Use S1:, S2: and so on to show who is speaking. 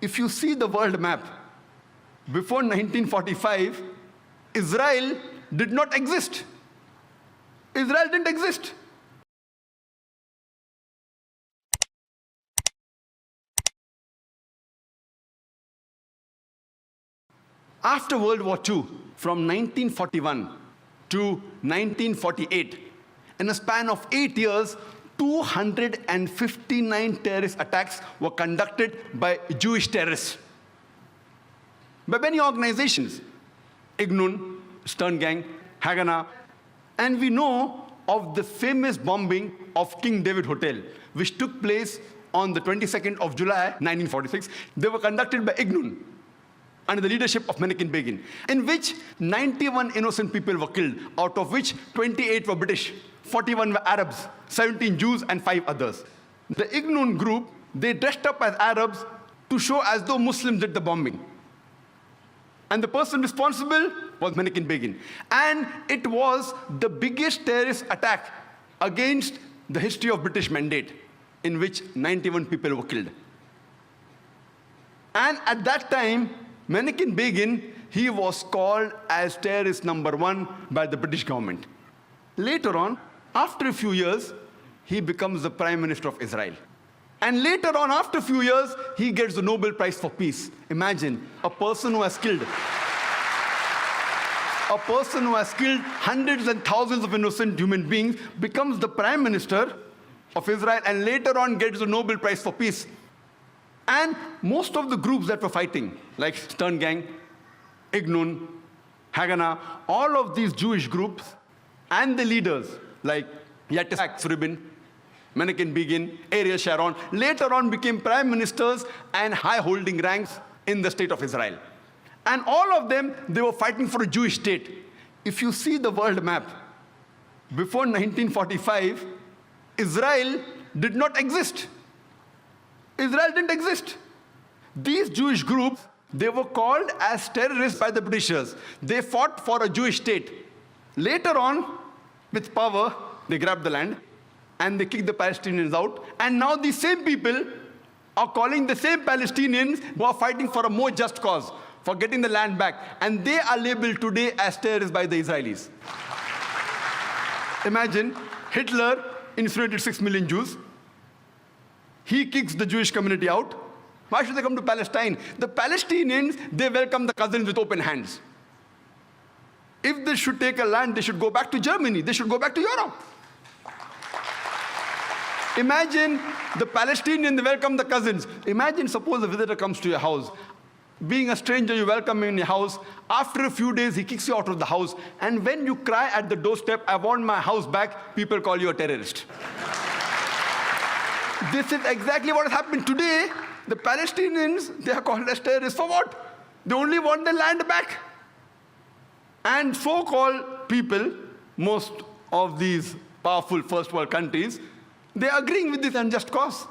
S1: If you see the world map, before 1945, Israel did not exist. Israel didn't exist. After World War II, from 1941 to 1948, in a span of 8 years, 259 terrorist attacks were conducted by Jewish terrorists, by many organizations, Ignun, Stern Gang, Haganah, and we know of the famous bombing of King David Hotel, which took place on the 22nd of July, 1946. They were conducted by Ignun, under the leadership of Menachem Begin, in which 91 innocent people were killed, out of which 28 were British, 41 were Arabs, 17 Jews, and 5 others. The Ignun group, they dressed up as Arabs to show as though Muslims did the bombing. And the person responsible was Menachem Begin. And it was the biggest terrorist attack against the history of British Mandate, in which 91 people were killed. And at that time, Menachem Begin, he was called as terrorist number 1 by the British government. Later on, after a few years, he becomes the Prime Minister of Israel. And later on, after a few years, he gets the Nobel Prize for Peace. Imagine, a person who has killed hundreds and thousands of innocent human beings becomes the Prime Minister of Israel and later on gets the Nobel Prize for Peace. And most of the groups that were fighting, like Stern Gang, Ignun, Haganah, all of these Jewish groups and the leaders like Yitzhak Rabin, Menachem Begin, Ariel Sharon, later on became prime ministers and high-holding ranks in the state of Israel. And all of them, they were fighting for a Jewish state. If you see the world map, before 1945, Israel did not exist. Israel didn't exist. These Jewish groups, they were called as terrorists by the Britishers. They fought for a Jewish state. Later on, with power, they grabbed the land and they kicked the Palestinians out. And now these same people are calling the same Palestinians who are fighting for a more just cause, for getting the land back. And they are labeled today as terrorists by the Israelis. Imagine, Hitler incinerated 6 million Jews. He kicks the Jewish community out. Why should they come to Palestine? The Palestinians, they welcome the cousins with open hands. If they should take a land, they should go back to Germany. They should go back to Europe. Imagine the Palestinian, they welcome the cousins. Imagine, suppose a visitor comes to your house. Being a stranger, you welcome him in your house. After a few days, he kicks you out of the house. And when you cry at the doorstep, I want my house back, people call you a terrorist. This is exactly what has happened today. The Palestinians, they are called as terrorists. For what? They only want their land back. And so-called people, most of these powerful first world countries, they are agreeing with this unjust cause.